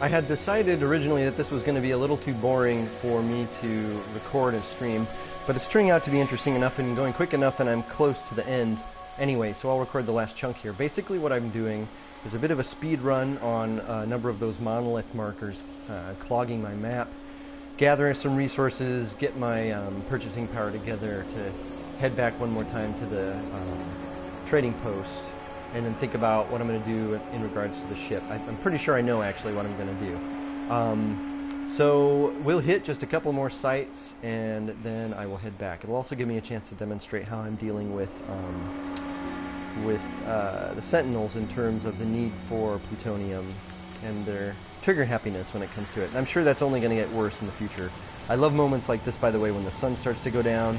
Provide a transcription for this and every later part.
I had decided originally that this was going to be a little too boring for me to record and stream, but it's turning out to be interesting enough and going quick enough, and I'm close to the end anyway, so I'll record the last chunk here. Basically what I'm doing is a bit of a speed run on a number of those monolith markers, clogging my map, gathering some resources, get my purchasing power together to head back one more time to the trading post, and then think about what I'm going to do in regards to the ship. I'm pretty sure I know actually what I'm going to do. So we'll hit just a couple more sites, and then I will head back. It'll also give me a chance to demonstrate how I'm dealing with the Sentinels in terms of the need for plutonium and their trigger happiness when it comes to it. And I'm sure that's only going to get worse in the future. I love moments like this, by the way, when the sun starts to go down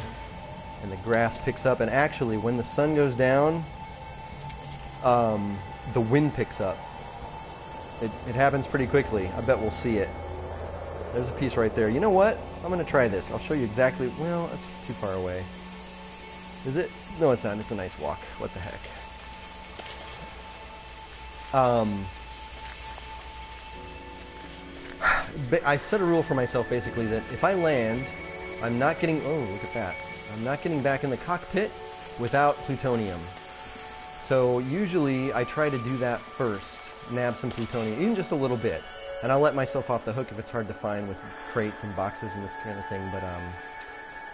and the grass picks up. And actually, when the sun goes down, the wind picks up. It happens pretty quickly. I bet we'll see it. There's a piece right there. You know what? I'm going to try this. I'll show you exactly. Well, that's too far away. Is it? No, it's not. It's a nice walk. What the heck? I set a rule for myself basically that if I land, I'm not getting. Oh, look at that! I'm not getting back in the cockpit without plutonium. So usually I try to do that first, nab some plutonium, even just a little bit, and I'll let myself off the hook if it's hard to find with crates and boxes and this kind of thing.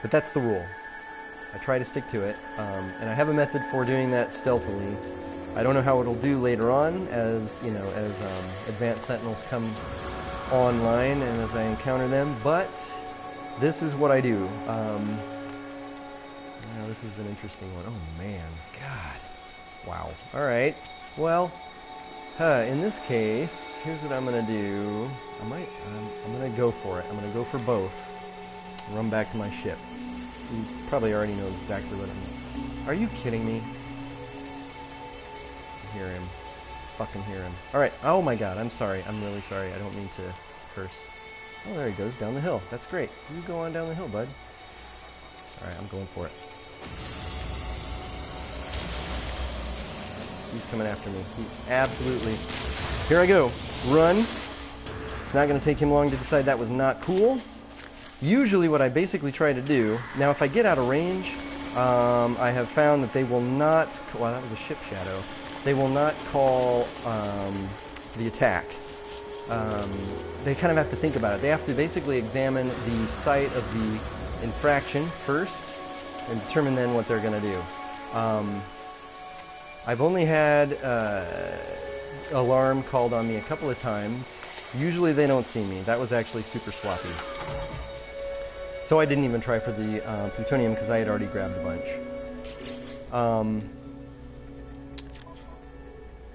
But that's the rule. I try to stick to it, and I have a method for doing that stealthily. I don't know how it'll do later on, as you know, as advanced Sentinels come online and as I encounter them. But this is what I do. This is an interesting one. Oh man, God, wow. All right. Well, in this case, here's what I'm gonna do. I'm gonna go for it. I'm gonna go for both. Run back to my ship. You probably already know exactly what I'm... Are you kidding me? I hear him. Fucking hear him. Alright. Oh my god. I'm sorry. I'm really sorry. I don't mean to curse. Oh, there he goes. Down the hill. That's great. You go on down the hill, bud. Alright. I'm going for it. He's coming after me. He's absolutely... Here I go. Run. It's not going to take him long to decide that was not cool. Usually what I basically try to do, now if I get out of range, I have found that they will not, well that was a ship shadow, they will not call the attack. They kind of have to think about it. They have to basically examine the site of the infraction first and determine then what they're going to do. I've only had alarm called on me a couple of times. Usually they don't see me. That was actually super sloppy. So I didn't even try for the plutonium because I had already grabbed a bunch.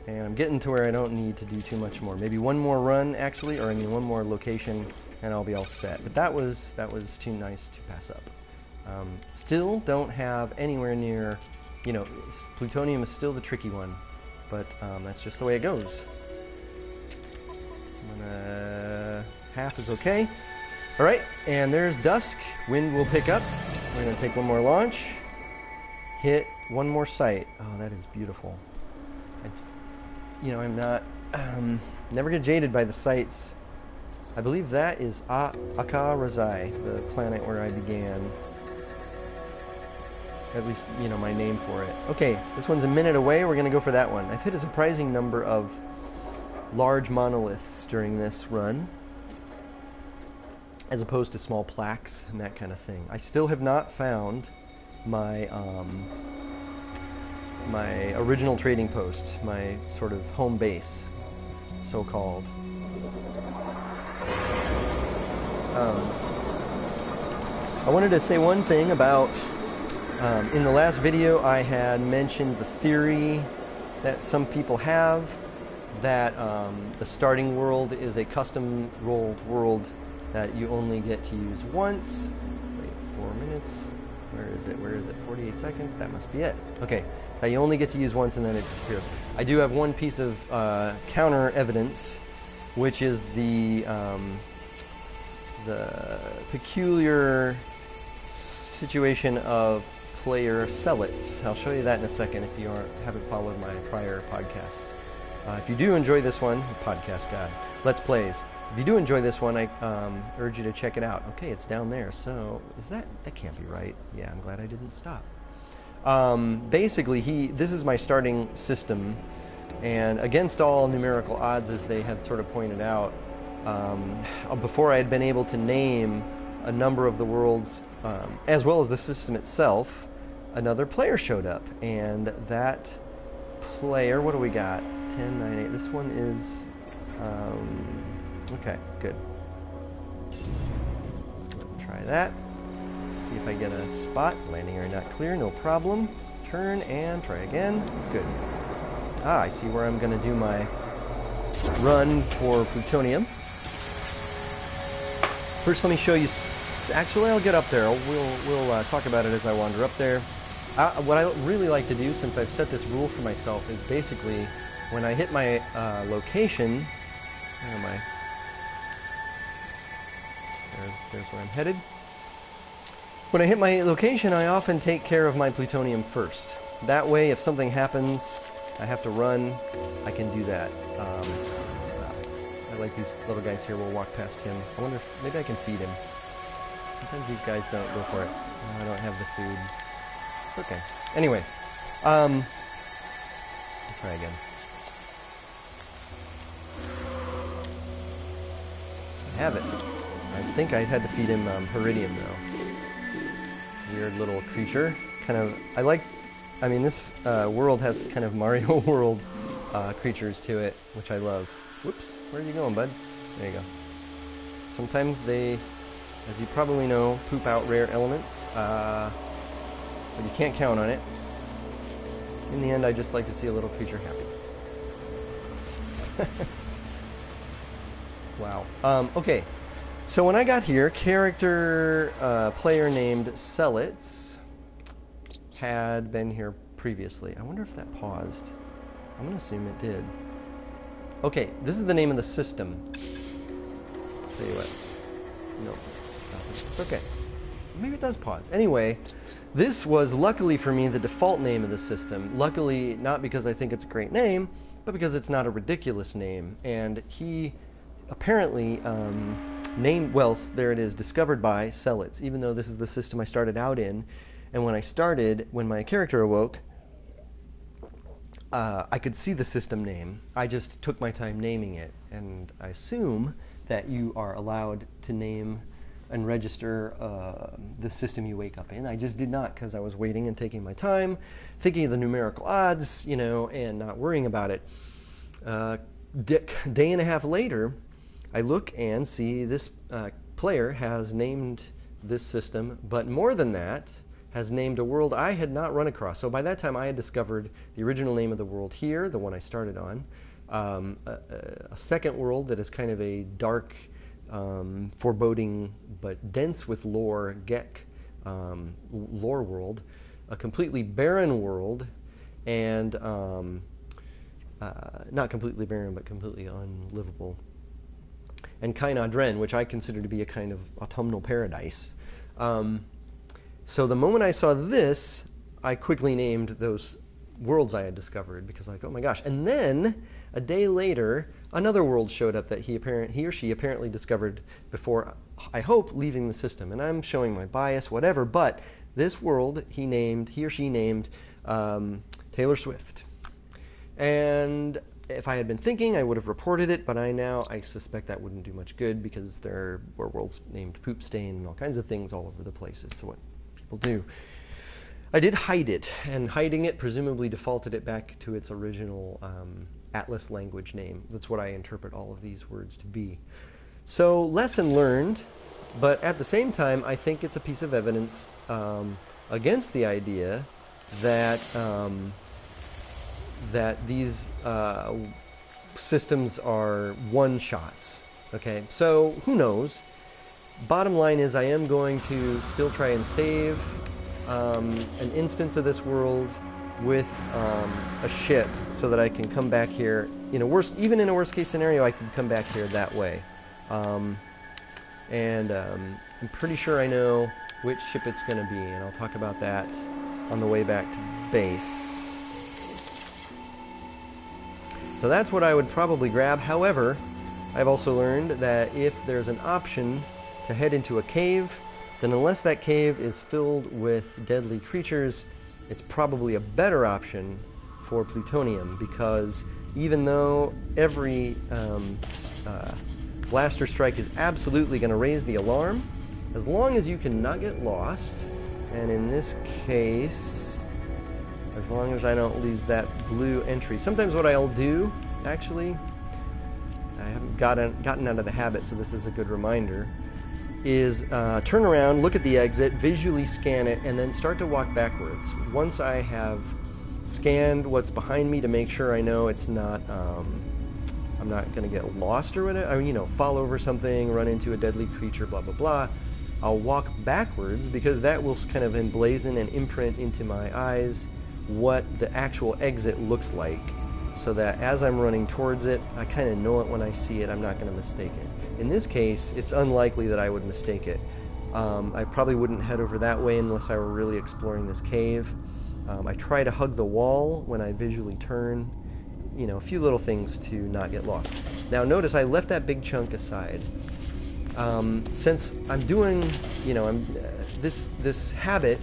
And I'm getting to where I don't need to do too much more. Maybe one more run, actually, or I mean one more location, and I'll be all set. But that was too nice to pass up. Still don't have anywhere near, you know, plutonium is still the tricky one, but that's just the way it goes. Half is okay. Alright, and there's dusk. Wind will pick up. We're going to take one more launch. Hit one more site. Oh, that is beautiful. I'm not... never get jaded by the sights. I believe that is Akarazai, the planet where I began. At least, you know, my name for it. Okay, this one's a minute away. We're going to go for that one. I've hit a surprising number of large monoliths during this run, as opposed to small plaques and that kind of thing. I still have not found my my original trading post, my sort of home base, so-called. I wanted to say one thing about, in the last video I had mentioned the theory that some people have that the starting world is a custom rolled world that you only get to use once. Wait, 4 minutes. Where is it? Where is it? 48 seconds? That must be it. Okay, that you only get to use once and then it disappears. I do have one piece of counter evidence, which is the peculiar situation of player zealots. I'll show you that in a second if you haven't followed my prior podcasts. If you do enjoy this one, Podcast God, Let's Plays. If you do enjoy this one, I urge you to check it out. Okay, it's down there. So that can't be right. Yeah, I'm glad I didn't stop. Basically, this is my starting system, and against all numerical odds, as they had sort of pointed out, before I had been able to name a number of the worlds, as well as the system itself, another player showed up, and that player, what do we got? 10, 9, 8. This one is, okay, good. Let's go ahead and try that. See if I get a spot. Landing area not clear, no problem. Turn and try again. Good. I see where I'm going to do my run for plutonium. First, let me show you. Actually, I'll get up there. We'll talk about it as I wander up there. What I really like to do, since I've set this rule for myself, is basically when I hit my location. Where am I? There's where I'm headed. When I hit my location, I often take care of my plutonium first. That way, if something happens, I have to run, I can do that. I like these little guys here. We'll walk past him. I wonder if maybe I can feed him. Sometimes these guys don't go for it. Oh, I don't have the food. It's okay. Anyway, I'll try again. I have it. I think I had to feed him Heridium, though. Weird little creature. Kind of, I mean, this world has kind of Mario World creatures to it, which I love. Whoops, where are you going, bud? There you go. Sometimes they, as you probably know, poop out rare elements, but you can't count on it. In the end, I just like to see a little creature happy. Wow. Okay. So when I got here, player named Selitz had been here previously. I wonder if that paused. I'm going to assume it did. Okay, this is the name of the system. Tell you what. Nope. It's okay. Maybe it does pause. Anyway, this was, luckily for me, the default name of the system. Luckily, not because I think it's a great name, but because it's not a ridiculous name. And he apparently named, well, there it is, discovered by Selitz, even though this is the system I started out in. And when my character awoke, I could see the system name. I just took my time naming it. And I assume that you are allowed to name and register the system you wake up in. I just did not, because I was waiting and taking my time, thinking of the numerical odds, and not worrying about it. Day and a half later, I look and see this player has named this system, but more than that, has named a world I had not run across. So by that time, I had discovered the original name of the world here, the one I started on, a second world that is kind of a dark, foreboding, but dense with lore, lore world, a completely barren world, and not completely barren, but completely unlivable, and Kainadren, which I consider to be a kind of autumnal paradise. So the moment I saw this, I quickly named those worlds I had discovered, because like, oh my gosh. And then a day later, another world showed up that he or she apparently discovered before, I hope, leaving the system. And I'm showing my bias, whatever, but this world he or she named Taylor Swift. And if I had been thinking, I would have reported it, but I suspect that wouldn't do much good, because there were worlds named Poop Stain and all kinds of things all over the place. It's what people do. I did hide it, and hiding it presumably defaulted it back to its original Atlas language name. That's what I interpret all of these words to be. So, lesson learned, but at the same time, I think it's a piece of evidence against the idea that that these systems are one-shots. Okay, so who knows? Bottom line is, I am going to still try and save an instance of this world with a ship, so that I can come back here. Even in a worst-case scenario, I can come back here that way. I'm pretty sure I know which ship it's going to be, and I'll talk about that on the way back to base. So that's what I would probably grab. However, I've also learned that if there's an option to head into a cave, then unless that cave is filled with deadly creatures, it's probably a better option for plutonium, because even though every blaster strike is absolutely going to raise the alarm, as long as you can not get lost, and in this case, as long as I don't lose that blue entry. Sometimes what I'll do, actually, I haven't gotten out of the habit, so this is a good reminder, is turn around, look at the exit, visually scan it, and then start to walk backwards. Once I have scanned what's behind me to make sure I know it's not, I'm not going to get lost or whatever, you know, fall over something, run into a deadly creature, blah, blah, blah, I'll walk backwards, because that will kind of emblazon and imprint into my eyes what the actual exit looks like, so that as I'm running towards it, I kind of know it when I see it. I'm not going to mistake it. In this case, it's unlikely that I would mistake it. I probably wouldn't head over that way unless I were really exploring this cave. I try to hug the wall when I visually turn. You know, a few little things to not get lost. Now notice I left that big chunk aside. Since I'm doing, you know, this habit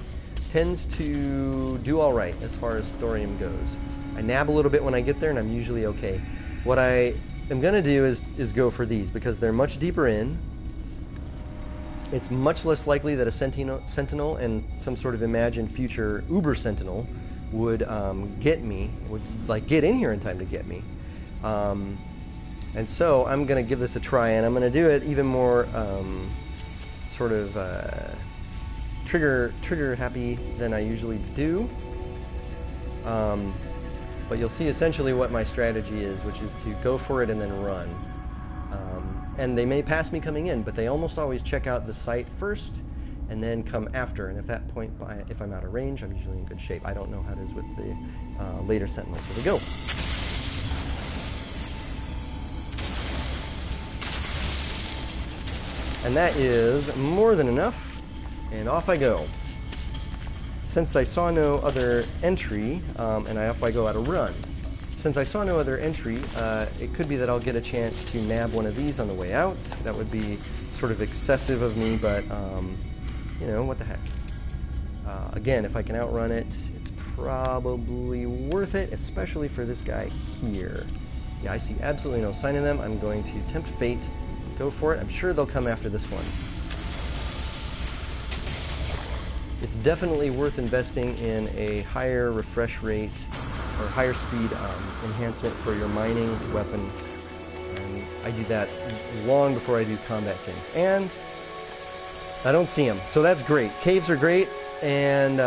tends to do all right as far as thorium goes. I nab a little bit when I get there, and I'm usually okay. What I am going to do is go for these, because they're much deeper in. It's much less likely that a sentinel and some sort of imagined future uber sentinel would get me, would like get in here in time to get me. And so I'm going to give this a try, and I'm going to do it even more sort of trigger happy than I usually do. But you'll see essentially what my strategy is, which is to go for it and then run. And they may pass me coming in, but they almost always check out the site first and then come after. And at that point, if I'm out of range, I'm usually in good shape. I don't know how it is with the later sentinels. Here we go. And that is more than enough, and off I go. Since I saw no other entry, and off I go at a run. Since I saw no other entry, it could be that I'll get a chance to nab one of these on the way out. That would be sort of excessive of me, but you know, what the heck. Again, if I can outrun it, it's probably worth it, especially for this guy here. Yeah, I see absolutely no sign of them. I'm going to tempt fate, go for it. I'm sure they'll come after this one. It's definitely worth investing in a higher refresh rate or higher speed enhancement for your mining weapon. And I do that long before I do combat things. And I don't see them, so that's great. Caves are great, and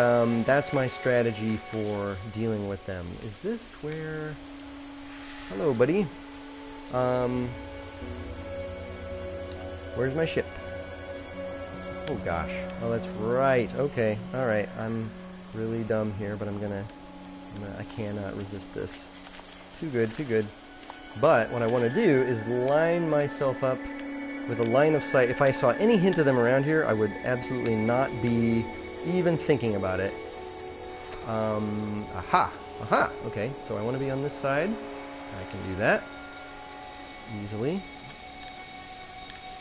that's my strategy for dealing with them. Is this where... Hello, buddy. Where's my ship? Oh gosh. Oh, that's right. Okay. All right. I'm really dumb here, but I cannot resist this. Too good, too good. But what I want to do is line myself up with a line of sight. If I saw any hint of them around here, I would absolutely not be even thinking about it. Aha. Aha. Okay. So I want to be on this side. I can do that easily.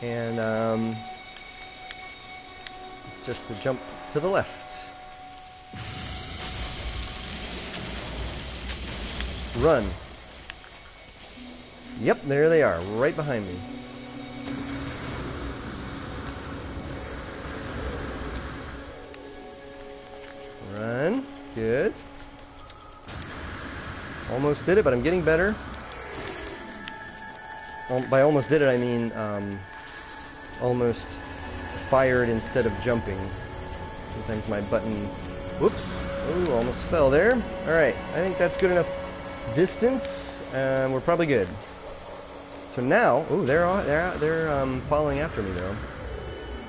And it's just to jump to the left. Run. Yep, there they are, right behind me. Run. Good. Almost did it, but I'm getting better. By almost did it, I mean almost fired instead of jumping. Sometimes my button... Whoops. Ooh, almost fell there. Alright, I think that's good enough distance. We're probably good. So now... Ooh, they're following after me, though.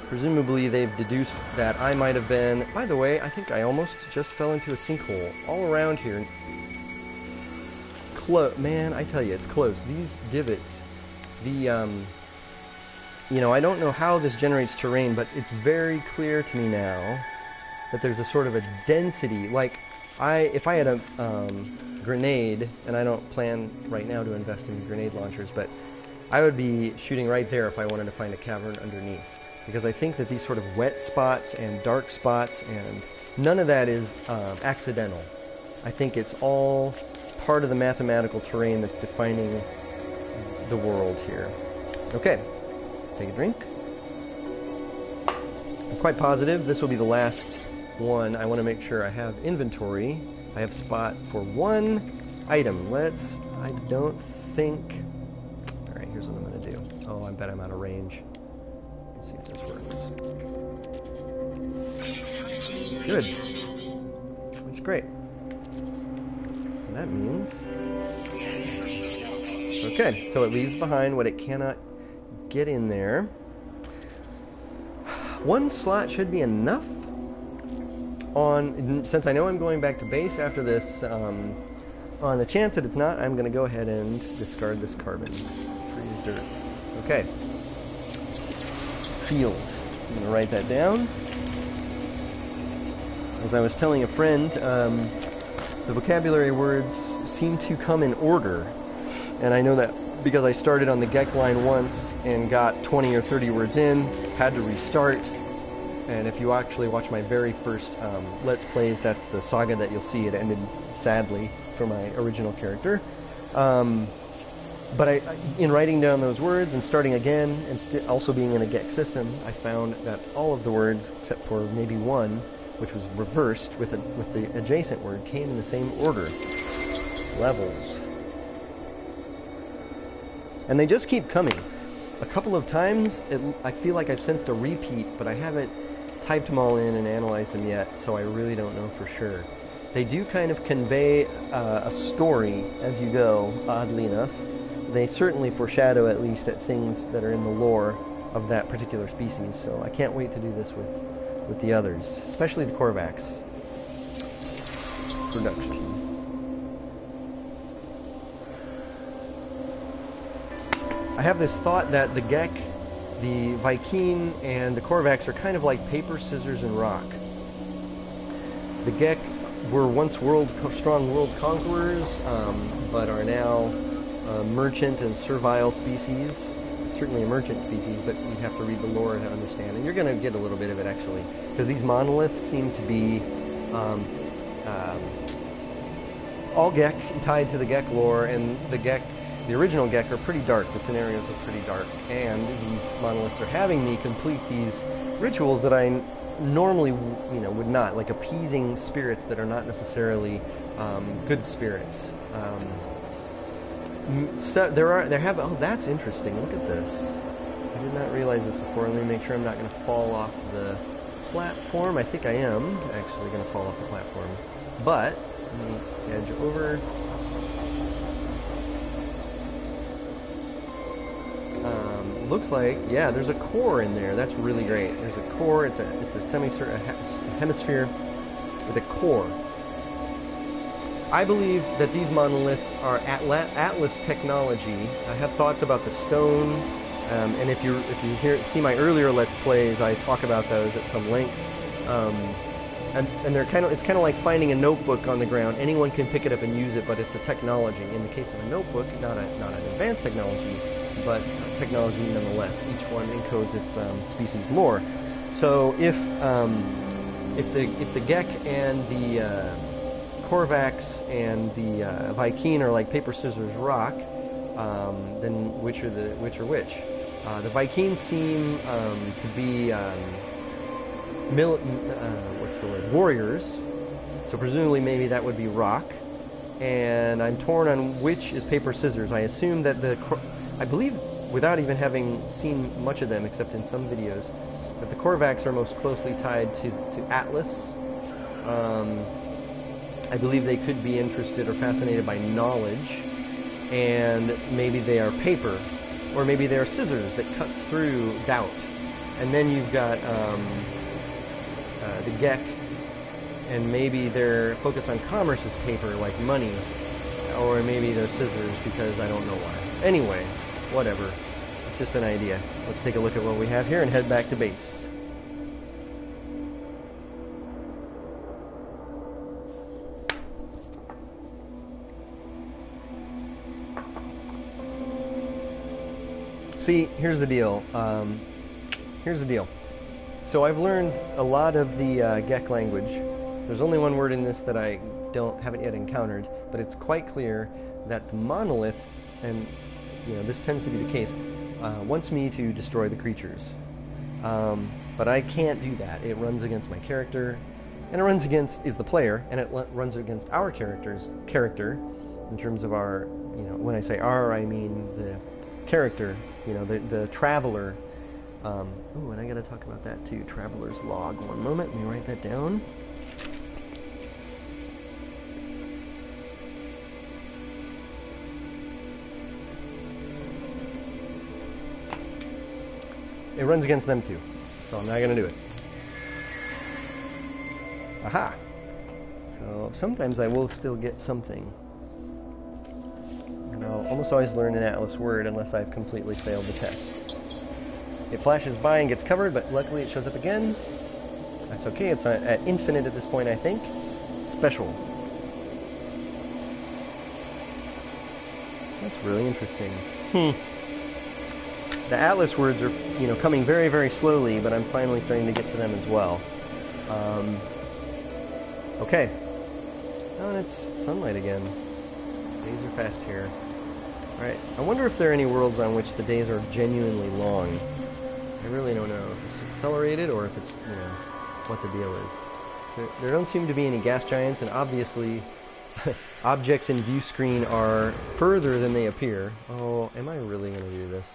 Presumably they've deduced that I might have been... By the way, I think I almost just fell into a sinkhole. All around here. Man, I tell you, it's close. These divots... you know, I don't know how this generates terrain, but it's very clear to me now that there's a sort of a density, like If I had a grenade, and I don't plan right now to invest in grenade launchers, but I would be shooting right there if I wanted to find a cavern underneath. Because I think that these sort of wet spots and dark spots, and none of that is accidental. I think it's all part of the mathematical terrain that's defining the world here. Okay, take a drink. I'm quite positive this will be the last one. I want to make sure I have inventory. I have spot for one item. I don't think... Alright, here's what I'm going to do. Oh, I bet I'm out of range. Let's see if this works. Good. That's great. And that means... Okay, so it leaves behind what it cannot get in there. One slot should be enough. Since I know I'm going back to base after this, on the chance that it's not, I'm going to go ahead and discard this carbon. Freeze dirt. Okay. Field. I'm going to write that down. As I was telling a friend, the vocabulary words seem to come in order. And I know that because I started on the Geck line once and got 20 or 30 words in, had to restart. And if you actually watch my very first Let's Plays, that's the saga that you'll see. It ended sadly for my original character. But in writing down those words and starting again, and also being in a Geck system, I found that all of the words, except for maybe one, which was reversed with the adjacent word, came in the same order. Levels. And they just keep coming. A couple of times, I feel like I've sensed a repeat, but I haven't typed them all in and analyzed them yet, so I really don't know for sure. They do kind of convey a story as you go, oddly enough. They certainly foreshadow at least at things that are in the lore of that particular species, so I can't wait to do this with the others, especially the Korvax. Production. I have this thought that the Geck, the Viking, and the Korvax are kind of like paper, scissors, and rock. The Geck were once strong world conquerors, but are now merchant and servile species. Certainly a merchant species, but you'd have to read the lore to understand. And you're going to get a little bit of it, actually, because these monoliths seem to be all Geck, tied to the Geck lore, and the original Geck are pretty dark. The scenarios are pretty dark, and these monoliths are having me complete these rituals that I normally, would not, like appeasing spirits that are not necessarily good spirits. So oh, that's interesting. Look at this. I did not realize this before. Let me make sure I'm not going to fall off the platform. I think I am actually going to fall off the platform. But let me edge over. Looks like, yeah, there's a core in there. That's really great. There's a core. It's a hemisphere with a core. I believe that these monoliths are Atlas technology. I have thoughts about the stone, and if you see my earlier Let's Plays, I talk about those at some length. And they're it's kind of like finding a notebook on the ground. Anyone can pick it up and use it, but it's a technology. In the case of a notebook, not an advanced technology, but technology nonetheless. Each one encodes its species lore. So if the Geck and the Korvax and the Viking are like paper, scissors, rock, then which are which? The Vikings seem to be what's the word? Warriors. So presumably maybe that would be rock. And I'm torn on which is paper, scissors. I assume that I believe, without even having seen much of them except in some videos, that the Korvax are most closely tied to Atlas. I believe they could be interested or fascinated by knowledge, and maybe they are paper, or maybe they are scissors that cuts through doubt. And then you've got the Geck, and maybe they're focused on commerce as paper, like money, or maybe they're scissors because I don't know why. Anyway, whatever. It's just an idea. Let's take a look at what we have here and head back to base. See, here's the deal. So I've learned a lot of the Gek language. There's only one word in this that I haven't yet encountered, but it's quite clear that the monolith, and this tends to be the case, wants me to destroy the creatures. But I can't do that. It runs against my character, and it runs against the player, and it runs against our character in terms of our, when I say our, I mean the character, the traveler. Oh, and I gotta talk about that too. Traveler's log. One moment, let me write that down. It runs against them too, so I'm not gonna do it. Aha! So sometimes I will still get something. And I'll almost always learn an Atlas word unless I've completely failed the test. It flashes by and gets covered, but luckily it shows up again. That's okay, it's at infinite at this point, I think. Special. That's really interesting. The Atlas words are, coming very, very slowly, but I'm finally starting to get to them as well. Okay. Oh, and it's sunlight again. Days are fast here. Alright, I wonder if there are any worlds on which the days are genuinely long. I really don't know if it's accelerated or if it's, what the deal is. There don't seem to be any gas giants, and obviously objects in view screen are further than they appear. Oh, am I really going to do this?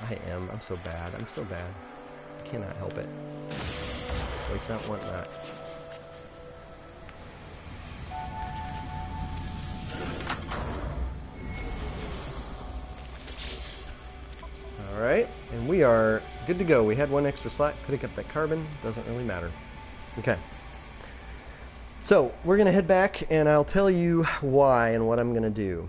I am. I'm so bad. I'm so bad. I cannot help it. At least not want that. Alright, and we are good to go. We had one extra slot. Could have kept that carbon. Doesn't really matter. Okay. So, we're going to head back, and I'll tell you why and what I'm going to do.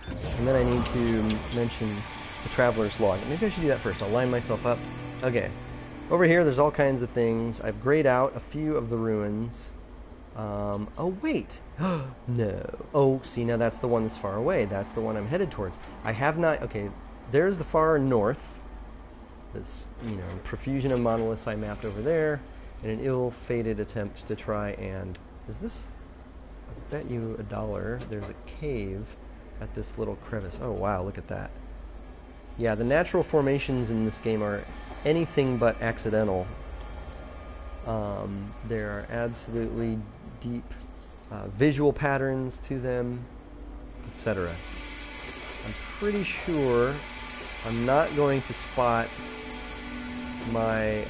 And then I need to mention the Traveler's Log. Maybe I should do that first. I'll line myself up. Okay. Over here, there's all kinds of things. I've grayed out a few of the ruins. Oh, wait. No. Oh, see, now that's the one that's far away. That's the one I'm headed towards. I have not... Okay, there's the far north. This, profusion of monoliths I mapped over there. And an ill-fated attempt to try and... Is this... I bet you $1. There's a cave at this little crevice. Oh, wow, look at that. Yeah, the natural formations in this game are anything but accidental. There are absolutely deep visual patterns to them, etc. I'm pretty sure I'm not going to spot my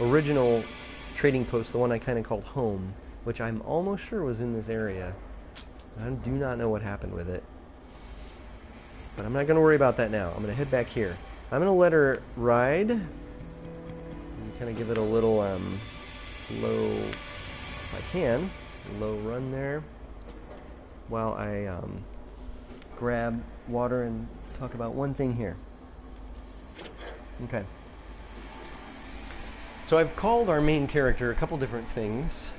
original trading post, the one I kind of called home, which I'm almost sure was in this area. I do not know what happened with it. But I'm not going to worry about that now. I'm going to head back here. I'm going to let her ride. And kind of give it a little low, if I can, low run there. While I grab water and talk about one thing here. Okay. So I've called our main character a couple different things.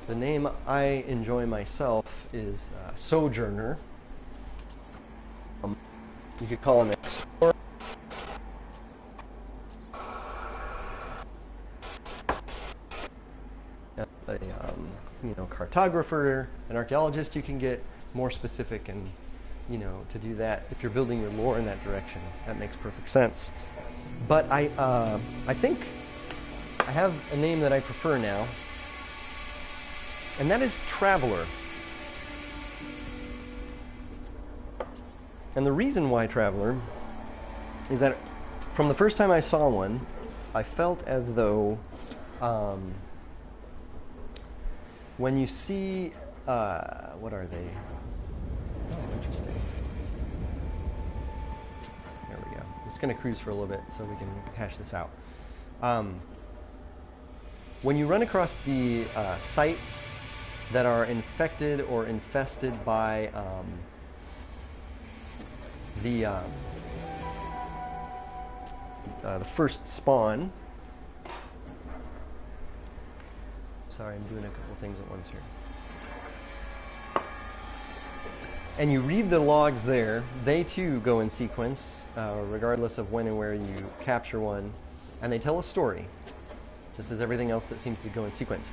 The name I enjoy myself is Sojourner. You could call him Explorer. Cartographer, an archaeologist. You can get more specific, and to do that if you're building your lore in that direction. That makes perfect sense. But I think I have a name that I prefer now, and that is Traveler. And the reason why Traveler is that from the first time I saw one, I felt as though when you see, what are they? Oh, interesting. There we go. I'm just going to cruise for a little bit so we can hash this out. When you run across the sites that are infected or infested by the first spawn. Sorry, I'm doing a couple things at once here. and you read the logs there. They too go in sequence, regardless of when and where you capture one, and they tell a story, just as everything else that seems to go in sequence.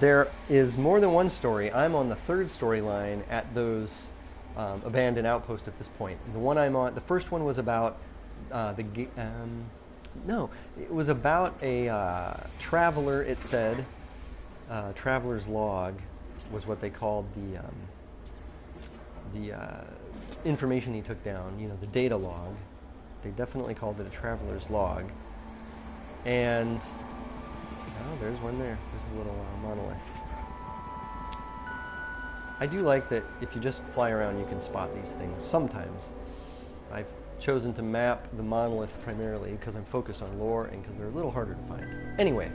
There is more than one story. I'm on the third storyline at those abandoned outposts at this point. The one I'm on, the first one was about no, it was about a traveler. It said traveler's log was what they called the information he took down. You know, the data log. They definitely called it a traveler's log. And oh, there's one there. There's a little monolith. I do like that if you just fly around, you can spot these things sometimes. I've chosen to map the monolith primarily because I'm focused on lore and because they're a little harder to find. Anyway,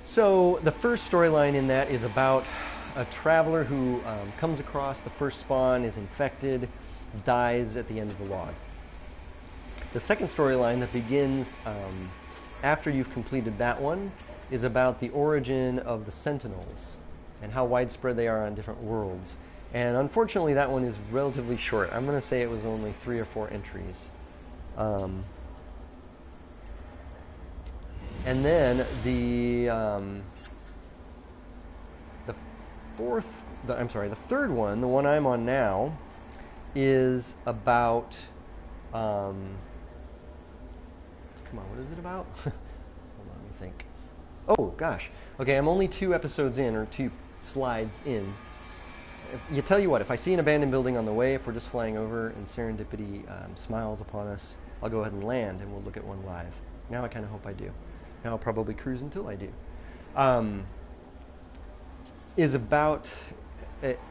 so the first storyline in that is about a traveler who comes across the first spawn, is infected, dies at the end of the log. The second storyline that begins after you've completed that one is about the origin of the Sentinels and how widespread they are on different worlds. And unfortunately, that one is relatively short. I'm going to say it was only 3 or 4 entries. And then the third one, the one I'm on now, is about. Come on, what is it about? Hold on, let me think. Oh gosh. Okay, I'm only 2 episodes in, or 2 slides in. You tell you what, if I see an abandoned building on the way, if we're just flying over and serendipity smiles upon us, I'll go ahead and land and we'll look at one live. Now I kind of hope I do. Now I'll probably cruise until I do. Is about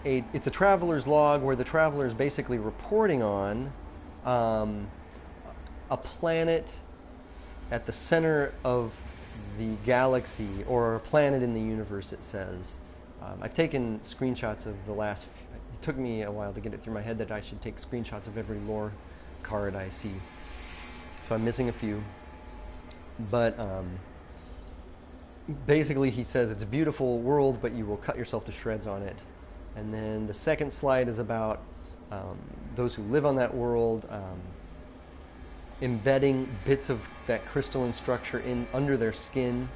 it's a traveler's log where the traveler is basically reporting on a planet at the center of the galaxy, or a planet in the universe, it says. I've taken screenshots of the last. It took me a while to get it through my head that I should take screenshots of every lore card I see. So I'm missing a few. But basically he says it's a beautiful world, but you will cut yourself to shreds on it. And then the second slide is about those who live on that world embedding bits of that crystalline structure in under their skin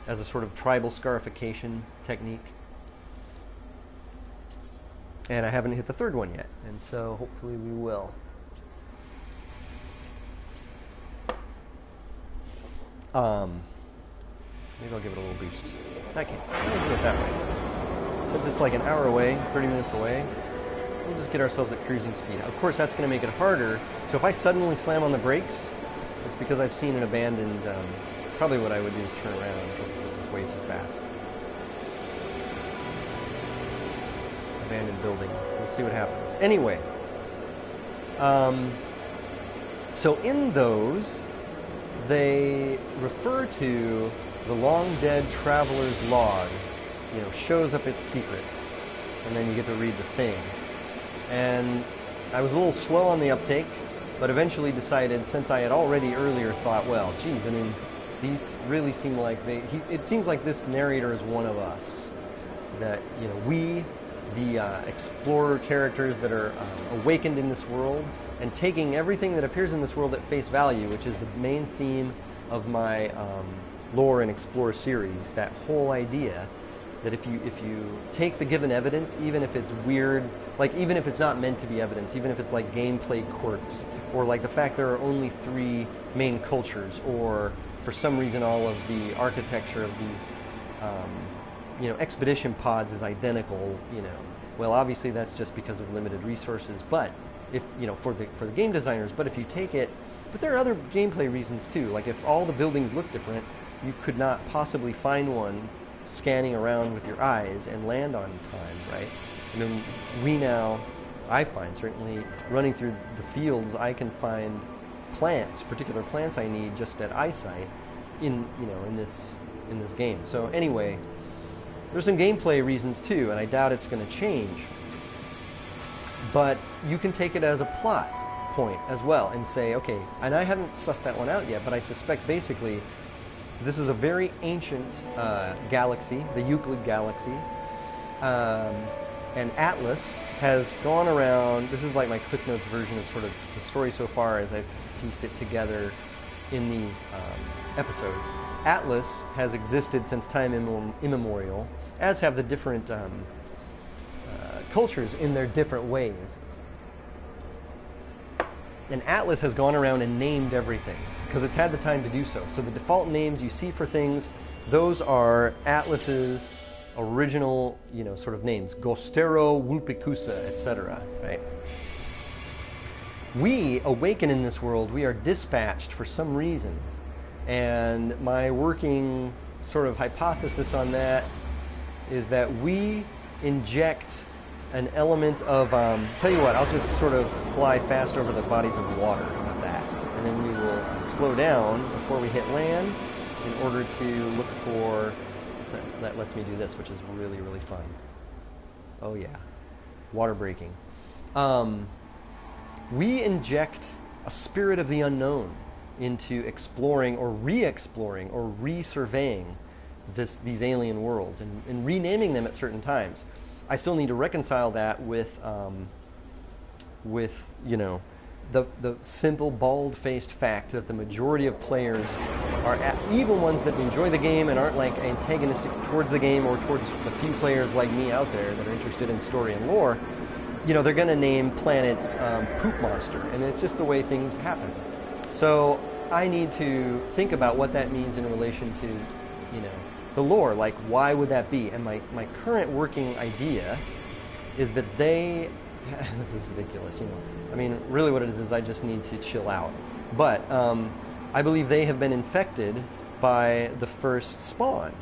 as a sort of tribal scarification technique. And I haven't hit the third one yet, and so hopefully we will. Maybe I'll give it a little boost. I'll do it that way. Since it's like an hour away, 30 minutes away, we'll just get ourselves at cruising speed. Of course, that's going to make it harder. So if I suddenly slam on the brakes, it's because I've seen an abandoned. Probably what I would do is turn around because this is way too fast. Abandoned building. We'll see what happens. Anyway, so in those, they refer to the long-dead traveler's log. You know, shows up its secrets, and then you get to read the thing. And I was a little slow on the uptake, but eventually decided, since I had already earlier thought, well, geez, I mean, these really seem like it seems like this narrator is one of us. That, you know, we, the explorer characters that are awakened in this world, and taking everything that appears in this world at face value, which is the main theme of my lore and explore series, that whole idea that if you take the given evidence, even if it's weird, like even if it's not meant to be evidence, even if it's like gameplay quirks, or like the fact there are only 3 main cultures, or for some reason all of the architecture of these expedition pods is identical, well, obviously that's just because of limited resources, but if for the game designers, but if you take it, but there are other gameplay reasons too, like if all the buildings look different, you could not possibly find one scanning around with your eyes and land on time, right? I mean, I find certainly running through the fields, I can find particular plants I need just at eyesight in this game. So anyway, there's some gameplay reasons too, and I doubt it's going to change. But you can take it as a plot point as well and say, okay, and I haven't sussed that one out yet, but I suspect basically this is a very ancient galaxy, the Euclid galaxy, And Atlas has gone around. This is like my Cliff Notes version of sort of the story so far as I've pieced it together in these episodes. Atlas has existed since time immemorial, as have the different cultures in their different ways. And Atlas has gone around and named everything because it's had the time to do so. So the default names you see for things, those are Atlas's original, sort of names: Gostero, Wulpikusa, etc. Right? We awaken in this world. We are dispatched for some reason, and my working sort of hypothesis on that is that we inject an element of, tell you what, I'll just sort of fly fast over the bodies of water. How about that? And then we will slow down before we hit land in order to look for, that lets me do this, which is really, really fun. Oh yeah, water breaking. We inject a spirit of the unknown into exploring or re-exploring or resurveying these alien worlds and renaming them at certain times. I still need to reconcile that with the simple, bald-faced fact that the majority of players are even ones that enjoy the game and aren't like antagonistic towards the game or towards the few players like me out there that are interested in story and lore. They're going to name planets Poop Monster, and it's just the way things happen. So I need to think about what that means in relation to, the lore. Like, why would that be? And my current working idea is that they, this is ridiculous, I mean, really what it is I just need to chill out. But I believe they have been infected by the first spawn,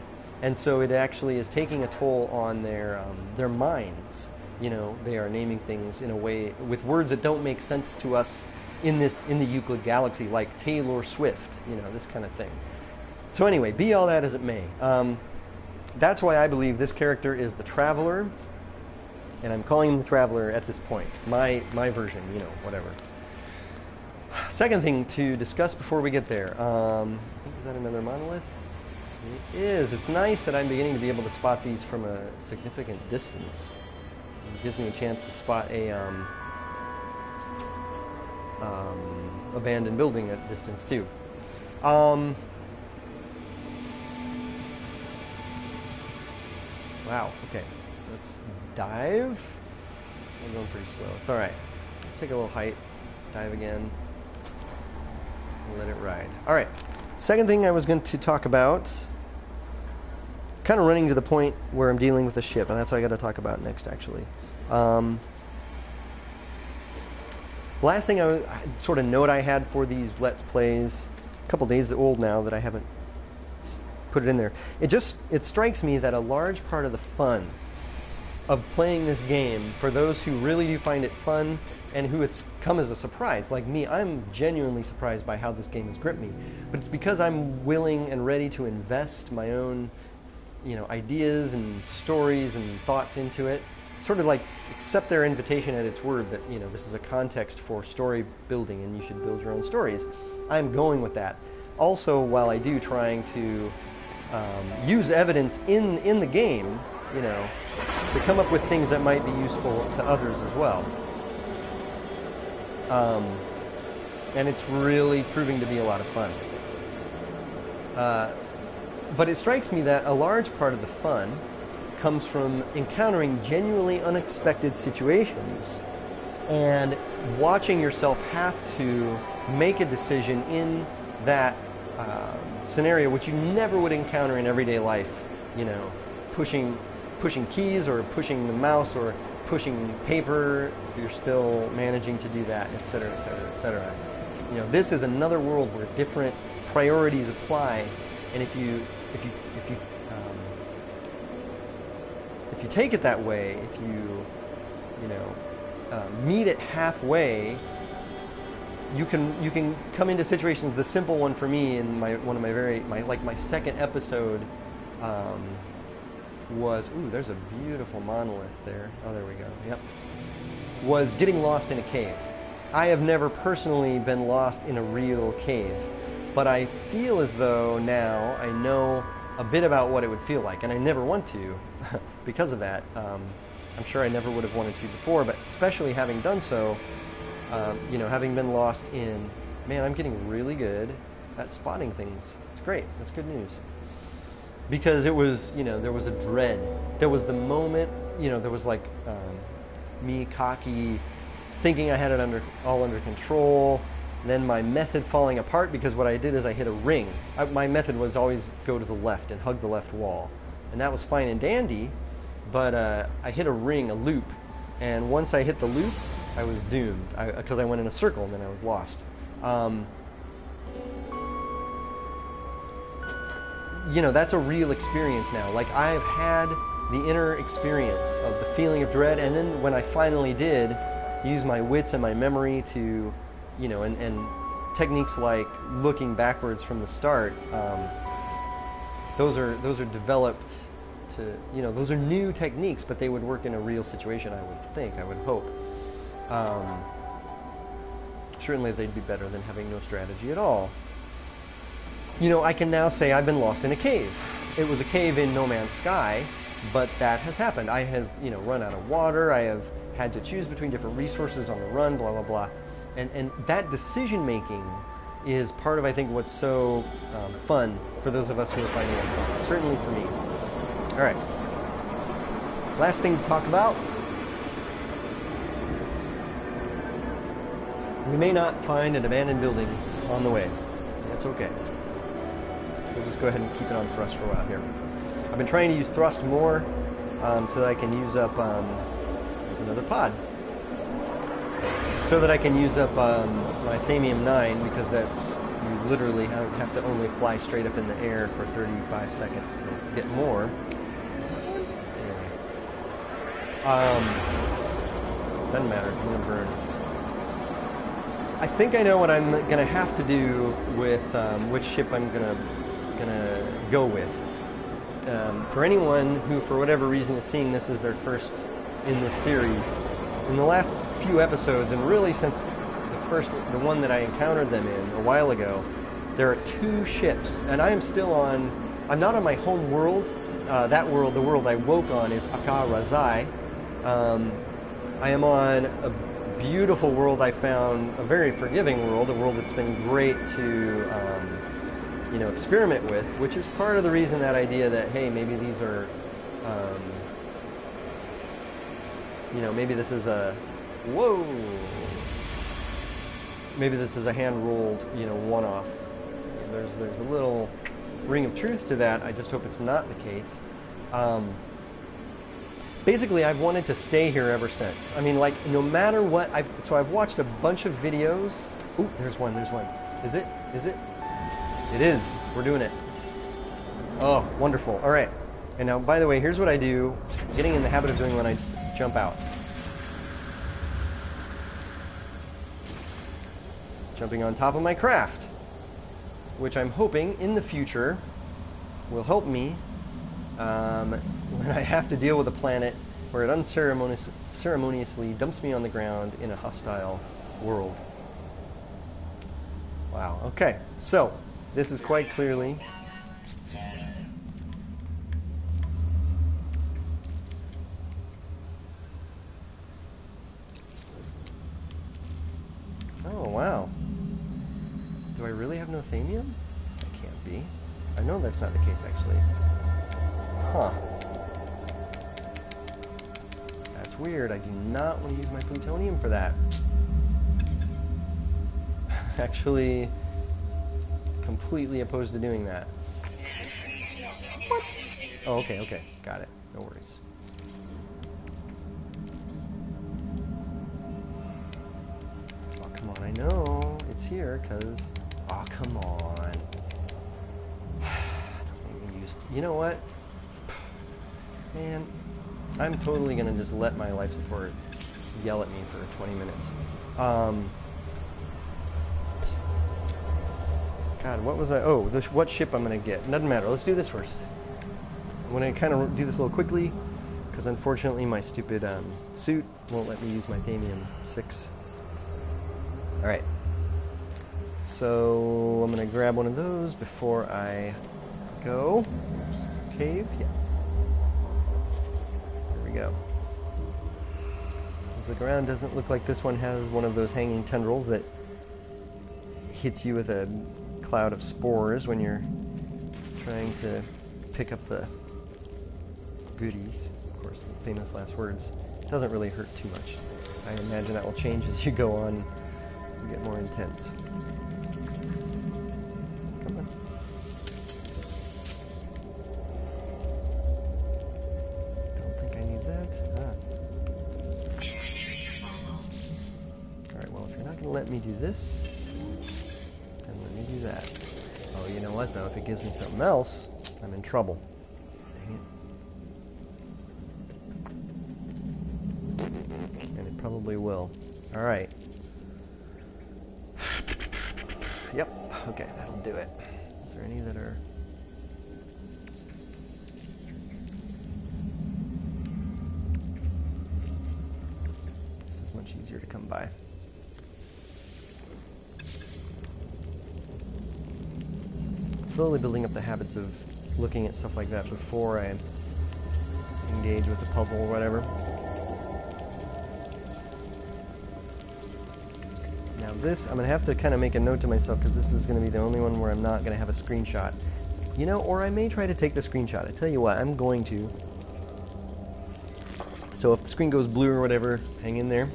and so it actually is taking a toll on their minds. They are naming things in a way with words that don't make sense to us in the Euclid galaxy, like Taylor Swift, this kind of thing. So anyway, be all that as it may. That's why I believe this character is the Traveler, and I'm calling him the Traveler at this point. My version, whatever. Second thing to discuss before we get there. Is that another monolith? It is. It's nice that I'm beginning to be able to spot these from a significant distance. It gives me a chance to spot a abandoned building at distance too. Wow, okay. Let's dive. I'm going pretty slow. It's alright. Let's take a little height. Dive again. And let it ride. Alright. Second thing I was going to talk about, kind of running to the point where I'm dealing with the ship, and that's what I got to talk about next, actually. Last thing sort of note I had for these Let's Plays, a couple days old now that I haven't put it in there. It strikes me that a large part of the fun of playing this game, for those who really do find it fun and who it's come as a surprise, like me, I'm genuinely surprised by how this game has gripped me. But it's because I'm willing and ready to invest my own, ideas and stories and thoughts into it. Sort of like accept their invitation at its word that, this is a context for story building and you should build your own stories. I'm going with that. Also, while I do trying to use evidence in the game, to come up with things that might be useful to others as well. And it's really proving to be a lot of fun. But it strikes me that a large part of the fun comes from encountering genuinely unexpected situations and watching yourself have to make a decision in that scenario which you never would encounter in everyday life. Pushing keys or pushing the mouse or pushing paper if you're still managing to do that, etc., etc., etc. This is another world where different priorities apply, and if you take it that way, if you meet it halfway, you can come into situations. The simple one for me in my second episode was, there's a beautiful monolith there. Oh, there we go. Yep. Was getting lost in a cave. I have never personally been lost in a real cave, but I feel as though now I know a bit about what it would feel like, and I never want to because of that. I'm sure I never would have wanted to before, but especially having done so, you know, having been lost in, man, I'm getting really good at spotting things. It's great. That's good news. Because it was, you know, there was a dread. There was the moment, you know, there was like me cocky, thinking I had it all under control, then my method falling apart because what I did is I hit a ring. My method was always go to the left and hug the left wall. And that was fine and dandy, but I hit a ring, a loop, and once I hit the loop, I was doomed because I went in a circle and then I was lost. You know, that's a real experience now. Like, I've had the inner experience of the feeling of dread, and then when I finally did use my wits and my memory to, you know, and techniques like looking backwards from the start, those are developed to, you know, those are new techniques, but they would work in a real situation, I would think, I would hope. Certainly they'd be better than having no strategy at all. You know, I can now say I've been lost in a cave. It was a cave in No Man's Sky, but that has happened. I have, you know, run out of water. I have had to choose between different resources on the run, blah, blah, blah. And that decision making is part of, I think, what's so fun for those of us who are finding it fun. Certainly for me. All right. Last thing to talk about. We may not find an abandoned building on the way. That's okay. We'll just go ahead and keep it on thrust for a while here. I've been trying to use thrust more so that I can use up... there's another pod. So that I can use up my Thamium 9, because that's... You literally have to only fly straight up in the air for 35 seconds to get more. Anyway. Doesn't matter. I'm going to burn. I think I know what I'm going to have to do with which ship I'm going to go with. For anyone who, for whatever reason, is seeing this as their first in this series, in the last few episodes, and really since the one that I encountered them in a while ago, there are 2 ships, and I am still on. I'm not on my home world. That world, the world I woke on, is Akar Razai. I am on a beautiful world I found, a very forgiving world, a world that's been great to, you know, experiment with, which is part of the reason, that idea that, hey, maybe these are, you know, maybe this is a, whoa, maybe this is a hand-rolled, you know, one-off. There's a little ring of truth to that. I just hope it's not the case. Basically, I've wanted to stay here ever since. I mean, like, no matter what, I've watched a bunch of videos. Ooh, there's one. Is it? It is. We're doing it. Oh, wonderful. All right. And now, by the way, here's what I do, getting in the habit of doing when I jump out. Jumping on top of my craft, which I'm hoping in the future will help me when I have to deal with a planet where it unceremoniously dumps me on the ground in a hostile world. Wow, okay. So, this is quite clearly... Oh, wow. Do I really have no Thamium? That can't be. I know that's not the case, actually. Huh. That's weird. I do not want to use my plutonium for that. Actually, completely opposed to doing that. What? Oh, okay. Got it. No worries. Oh, come on. I know it's here, because... Oh, come on. Don't even use... You know what? Man, I'm totally going to just let my life support yell at me for 20 minutes. God, what was I... Oh, what ship I'm going to get. Doesn't matter. Let's do this first. I'm going to kind of do this a little quickly, because unfortunately my stupid suit won't let me use my Thamium 6. Alright. So, I'm going to grab one of those before I go. Cave? Yeah. There we go. The ground doesn't look like this one has one of those hanging tendrils that hits you with a cloud of spores when you're trying to pick up the goodies. Of course, the famous last words. It doesn't really hurt too much. I imagine that will change as you go on and get more intense. Come on. Don't think I need that. Alright, well, if you're not going to let me do this, then let me do that. Oh, you know what, though? If it gives me something else, I'm in trouble. Dang it. And it probably will. Alright. Yep. Okay, that'll do it. Is there any that are... This is much easier to come by. Slowly building up the habits of looking at stuff like that before I engage with the puzzle or whatever. Now this, I'm going to have to kind of make a note to myself because this is going to be the only one where I'm not going to have a screenshot. You know, or I may try to take the screenshot. I tell you what, I'm going to. So if the screen goes blue or whatever, hang in there.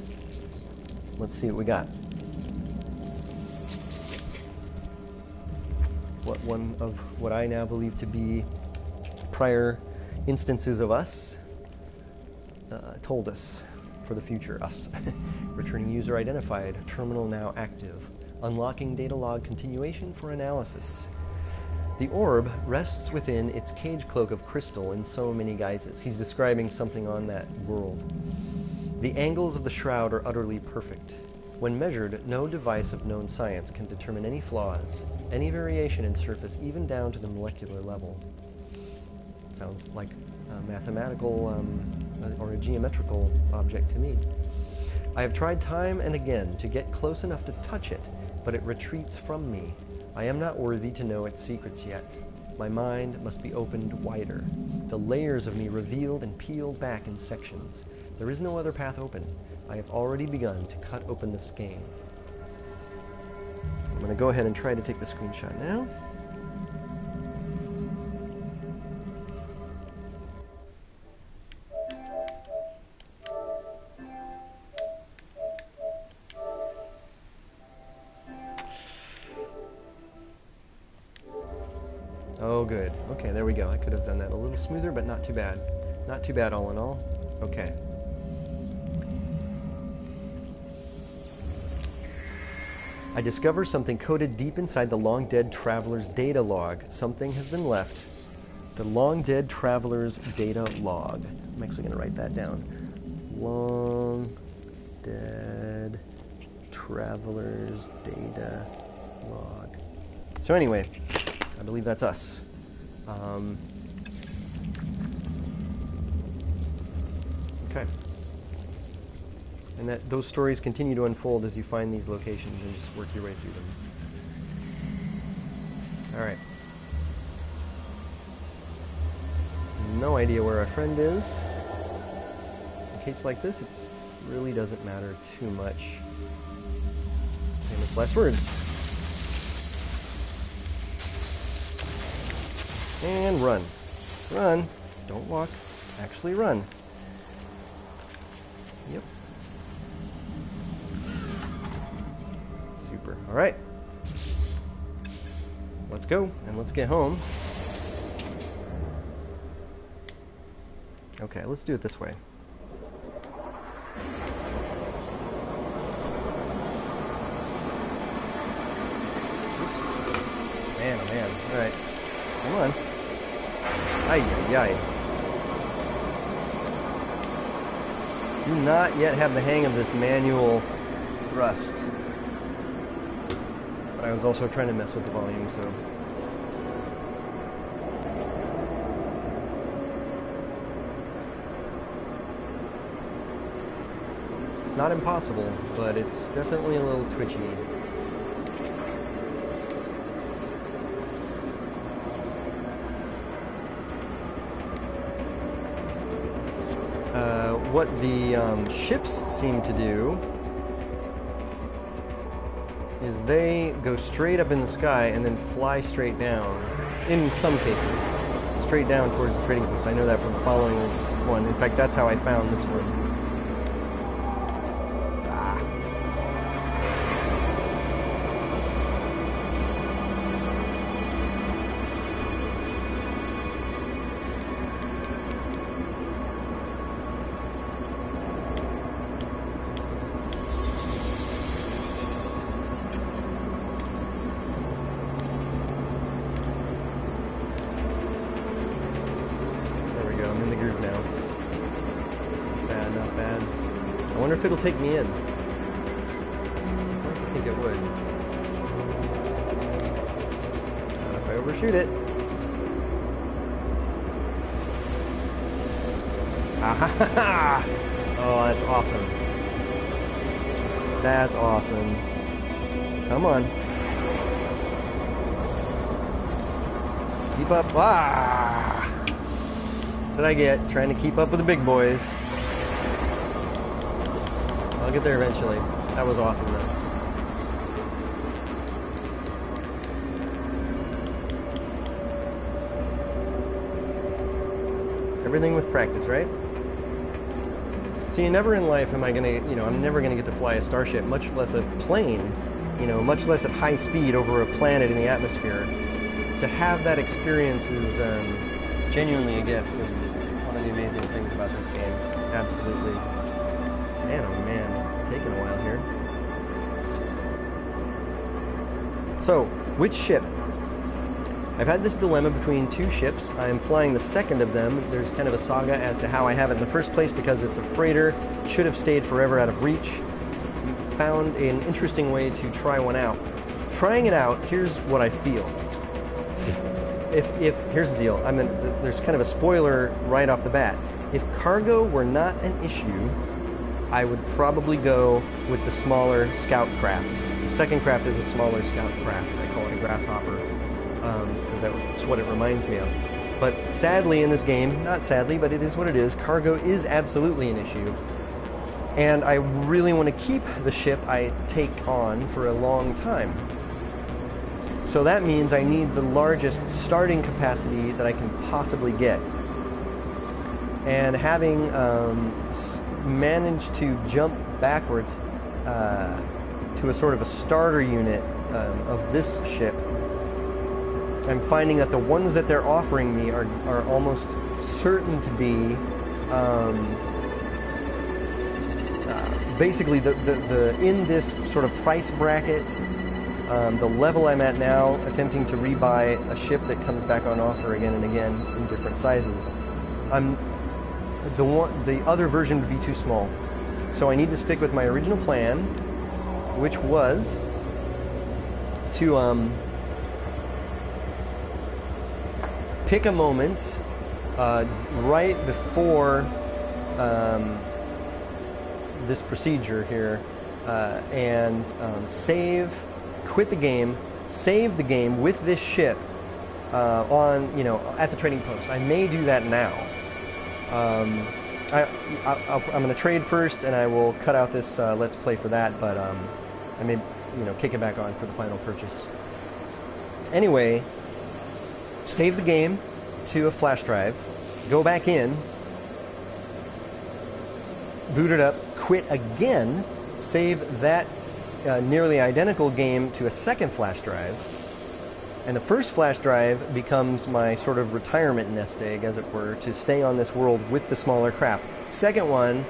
Let's see what we got. One of what I now believe to be prior instances of us told us for the future. Us. Returning user identified. Terminal now active. Unlocking data log continuation for analysis. The orb rests within its cage cloak of crystal in so many guises. He's describing something on that world. The angles of the shroud are utterly perfect. When measured, no device of known science can determine any flaws, any variation in surface, even down to the molecular level. Sounds like a mathematical or a geometrical object to me. I have tried time and again to get close enough to touch it, but it retreats from me. I am not worthy to know its secrets yet. My mind must be opened wider, the layers of me revealed and peeled back in sections. There is no other path open. I have already begun to cut open the skein. I'm going to go ahead and try to take the screenshot now. Oh, good. Okay, there we go. I could have done that a little smoother, but not too bad. Not too bad all in all. Okay. I discover something coded deep inside the long-dead traveler's data log. Something has been left. The long-dead traveler's data log. I'm actually going to write that down. Long-dead traveler's data log. So anyway, I believe that's us. Okay. And those stories continue to unfold as you find these locations and just work your way through them. Alright. No idea where our friend is. In a case like this, it really doesn't matter too much. Famous last words. And run. Run. Don't walk. Actually run. Yep. Super. All right. Let's go and let's get home. Okay, let's do it this way. Oops. Man, oh man. All right. Come on. Ay, ay, ay. Do not yet have the hang of this manual thrust. But I was also trying to mess with the volume, so... It's not impossible, but it's definitely a little twitchy. what the ships seem to do is they go straight up in the sky and then fly straight down, in some cases, straight down towards the trading post. I know that from following one. In fact, that's how I found this one. If it'll take me in. I think it would. Not if I overshoot it. Ah-ha-ha-ha! Oh, that's awesome. That's awesome. Come on. Keep up. Ah! That's what I get, trying to keep up with the big boys. I'll get there eventually. That was awesome, though. Everything with practice, right? See, never in life am I gonna, I'm never gonna get to fly a starship, much less a plane, much less at high speed over a planet in the atmosphere. To have that experience is genuinely a gift, and one of the amazing things about this game. Absolutely. Man, oh man, taking a while here. So, which ship? I've had this dilemma between two ships. I'm flying the second of them. There's kind of a saga as to how I have it in the first place because it's a freighter, should have stayed forever out of reach. Found an interesting way to try one out. Trying it out, here's what I feel. If here's the deal. There's kind of a spoiler right off the bat. If cargo were not an issue, I would probably go with the smaller scout craft. The second craft is a smaller scout craft. I call it a grasshopper because that's what it reminds me of. But sadly in this game, not sadly, but it is what it is, cargo is absolutely an issue. And I really want to keep the ship I take on for a long time. So that means I need the largest starting capacity that I can possibly get. And having managed to jump backwards to a sort of a starter unit of this ship, I'm finding that the ones that they're offering me are almost certain to be basically the in this sort of price bracket, the level I'm at now, attempting to rebuy a ship that comes back on offer again and again in different sizes. The other version would be too small. So I need to stick with my original plan, which was to pick a moment right before this procedure here and quit the game, save the game with this ship at the trading post. I may do that now. I'm going to trade first, and I will cut out this Let's Play for that, but I may, kick it back on for the final purchase. Anyway, save the game to a flash drive, go back in, boot it up, quit again, save that nearly identical game to a second flash drive, and the first flash drive becomes my sort of retirement nest egg, as it were, to stay on this world with the smaller craft. Second one,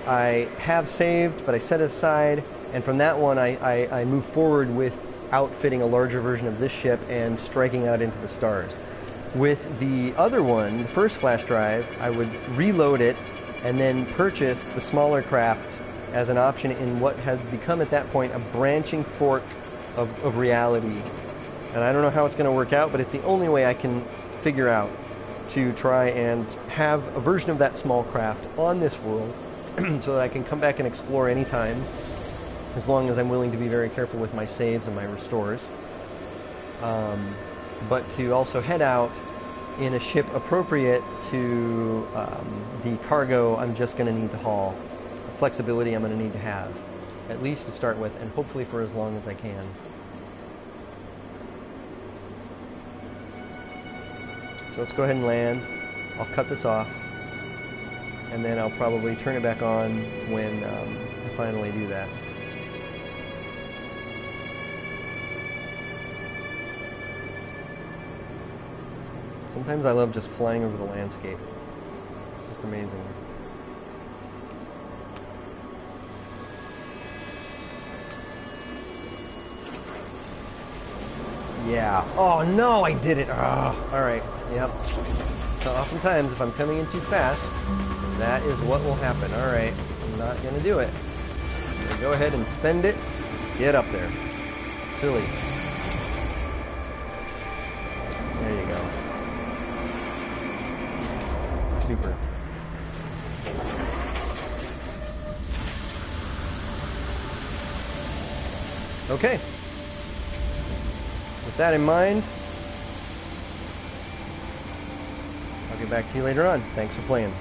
I have saved, but I set it aside, and from that one I move forward with outfitting a larger version of this ship and striking out into the stars. With the other one, the first flash drive, I would reload it and then purchase the smaller craft as an option in what had become at that point a branching fork of reality. And I don't know how it's going to work out, but it's the only way I can figure out to try and have a version of that small craft on this world so that I can come back and explore anytime, as long as I'm willing to be very careful with my saves and my restores. But to also head out in a ship appropriate to the cargo I'm just going to need to haul. The flexibility I'm going to need to have, at least to start with, and hopefully for as long as I can. So let's go ahead and land. I'll cut this off, and then I'll probably turn it back on when I finally do that. Sometimes I love just flying over the landscape. It's just amazing. Yeah. Oh no, I did it. Oh, all right. Yep. So oftentimes, if I'm coming in too fast, that is what will happen. All right. I'm not going to do it. I'm going to go ahead and spend it. Get up there. Silly. There you go. Super. Okay. With that in mind, I'll get back to you later on. Thanks for playing.